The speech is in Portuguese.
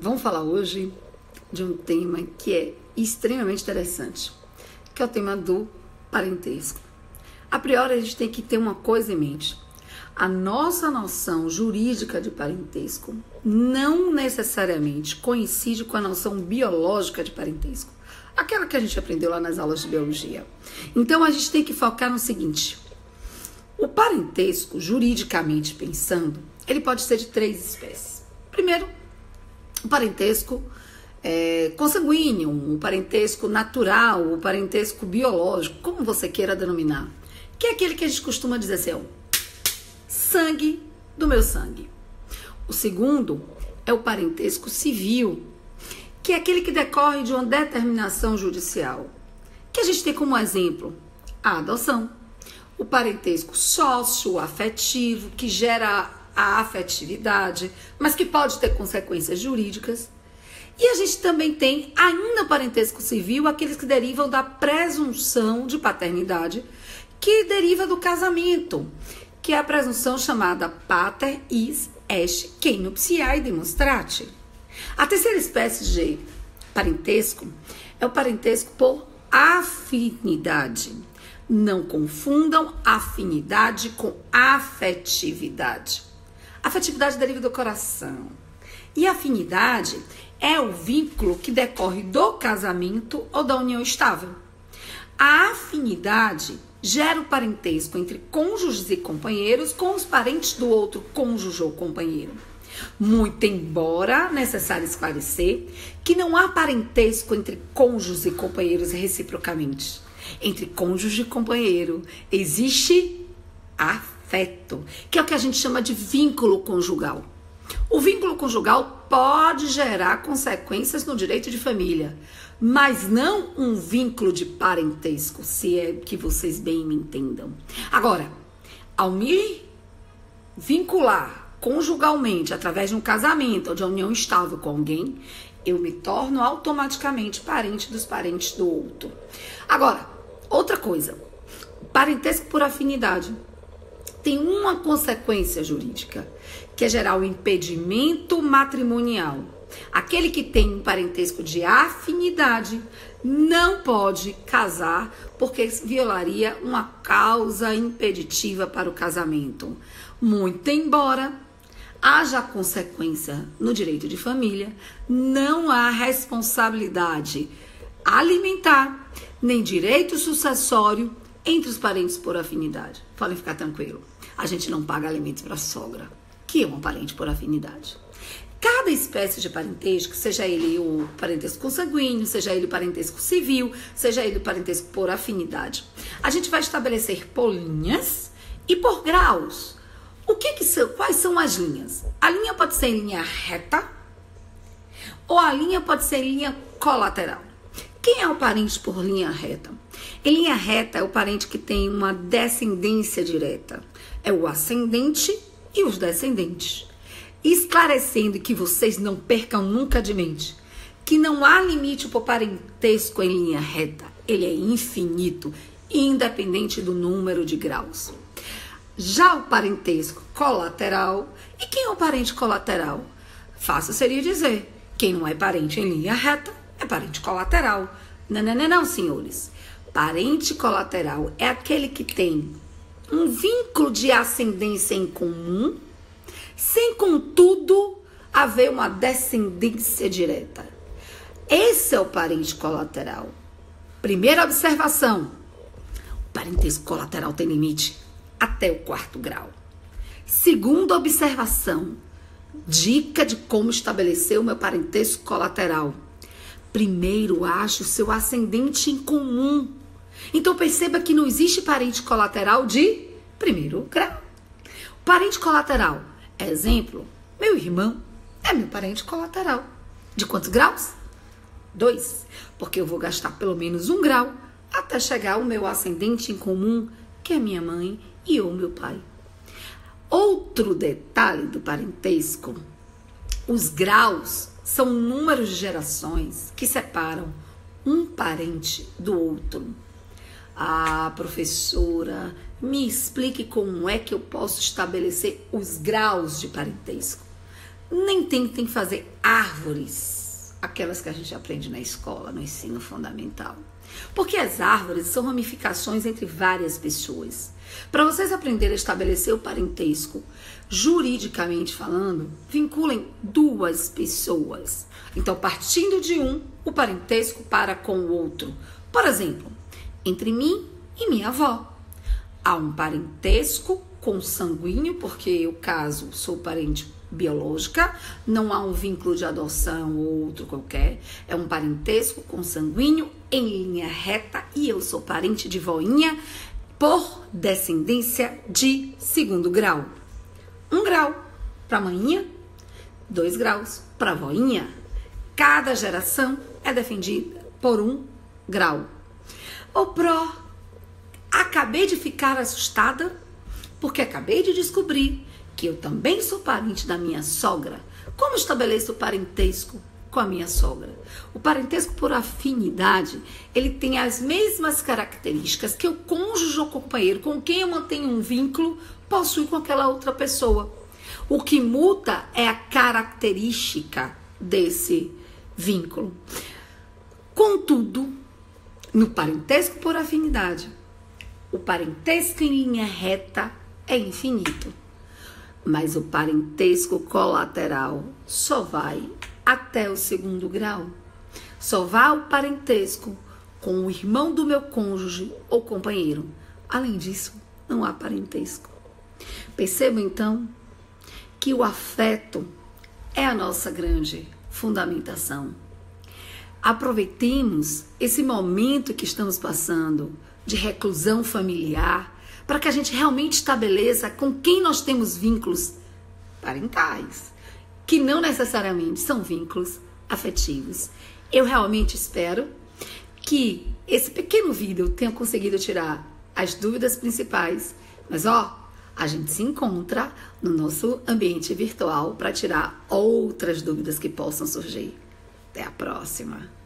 Vamos falar hoje de um tema que é extremamente interessante, que é o tema do parentesco. A priori, a gente tem que ter uma coisa em mente. A nossa noção jurídica de parentesco não necessariamente coincide com a noção biológica de parentesco, aquela que a gente aprendeu lá nas aulas de biologia. Então, a gente tem que focar no seguinte: o parentesco, juridicamente pensando, ele pode ser de 3 espécies. Primeiro, o parentesco consanguíneo, o parentesco natural, o parentesco biológico, como você queira denominar, que é aquele que a gente costuma dizer assim, ó, sangue do meu sangue. O segundo é o parentesco civil, que é aquele que decorre de uma determinação judicial, que a gente tem como exemplo a adoção, o parentesco socioafetivo, que gera a afetividade, mas que pode ter consequências jurídicas. E a gente também tem ainda o parentesco civil, aqueles que derivam da presunção de paternidade, que deriva do casamento, que é a presunção chamada pater is est quem nuptiae demonstrate. A terceira espécie de parentesco é o parentesco por afinidade. Não confundam afinidade com afetividade. Afetividade deriva do coração. E afinidade é o vínculo que decorre do casamento ou da união estável. A afinidade gera o parentesco entre cônjuges e companheiros com os parentes do outro cônjuge ou companheiro. Muito embora necessário esclarecer que não há parentesco entre cônjuges e companheiros reciprocamente. Entre cônjuge e companheiro existe afeto, que é o que a gente chama de vínculo conjugal. O vínculo conjugal pode gerar consequências no direito de família, mas não um vínculo de parentesco, se é que vocês bem me entendam. Agora, ao me vincular conjugalmente através de um casamento ou de uma união estável com alguém, eu me torno automaticamente parente dos parentes do outro. Agora, outra coisa, parentesco por afinidade tem uma consequência jurídica, que é gerar o impedimento matrimonial. Aquele que tem um parentesco de afinidade não pode casar porque violaria uma causa impeditiva para o casamento. Muito embora haja consequência no direito de família, não há responsabilidade alimentar nem direito sucessório entre os parentes por afinidade. Podem ficar tranquilos. A gente não paga alimentos para a sogra, que é um parente por afinidade. Cada espécie de parentesco, seja ele o parentesco consanguíneo, seja ele o parentesco civil, seja ele o parentesco por afinidade, a gente vai estabelecer por linhas e por graus. Quais são as linhas? A linha pode ser em linha reta ou a linha pode ser em linha colateral. Quem é o parente por linha reta? Em linha reta é o parente que tem uma descendência direta. É o ascendente e os descendentes. Esclarecendo que vocês não percam nunca de mente que não há limite para o parentesco em linha reta. Ele é infinito, independente do número de graus. Já o parentesco colateral, e quem é o parente colateral? Fácil seria dizer, quem não é parente em linha reta é parente colateral. Não, senhores. Parente colateral é aquele que tem um vínculo de ascendência em comum, sem, contudo, haver uma descendência direta. Esse é o parente colateral. Primeira observação: o parentesco colateral tem limite até o 4º grau. Segunda observação: dica de como estabelecer o meu parentesco colateral. Primeiro, ache o seu ascendente em comum. Então, perceba que não existe parente colateral de 1º grau. O parente colateral, exemplo, meu irmão é meu parente colateral. De quantos graus? 2. Porque eu vou gastar pelo menos 1 grau até chegar ao meu ascendente em comum, que é minha mãe e ou meu pai. Outro detalhe do parentesco: os graus são números de gerações que separam um parente do outro. Ah, professora, me explique como é que eu posso estabelecer os graus de parentesco. Nem tentem fazer árvores, aquelas que a gente aprende na escola, no ensino fundamental. Porque as árvores são ramificações entre várias pessoas. Para vocês aprenderem a estabelecer o parentesco, juridicamente falando, vinculem duas pessoas. Então, partindo de um, o parentesco para com o outro. Por exemplo, entre mim e minha avó. Há um parentesco consanguíneo, porque eu caso, sou parente biológica, não há um vínculo de adoção ou outro qualquer, é um parentesco consanguíneo em linha reta e eu sou parente de voinha por descendência de segundo grau. 1 grau para maninha, 2 graus para voinha. Cada geração é defendida por 1 grau. O pró, acabei de ficar assustada porque acabei de descobrir que eu também sou parente da minha sogra. Como estabeleço o parentesco com a minha sogra? O parentesco por afinidade, ele tem as mesmas características que o cônjuge ou companheiro com quem eu mantenho um vínculo possui com aquela outra pessoa. O que muda é a característica desse vínculo. Contudo, no parentesco por afinidade, o parentesco em linha reta é infinito. Mas o parentesco colateral só vai até o segundo grau. Só vai o parentesco com o irmão do meu cônjuge ou companheiro. Além disso, não há parentesco. Percebam então que o afeto é a nossa grande fundamentação. Aproveitemos esse momento que estamos passando de reclusão familiar para que a gente realmente estabeleça com quem nós temos vínculos parentais, que não necessariamente são vínculos afetivos. Eu realmente espero que esse pequeno vídeo tenha conseguido tirar as dúvidas principais, mas a gente se encontra no nosso ambiente virtual para tirar outras dúvidas que possam surgir. Até a próxima!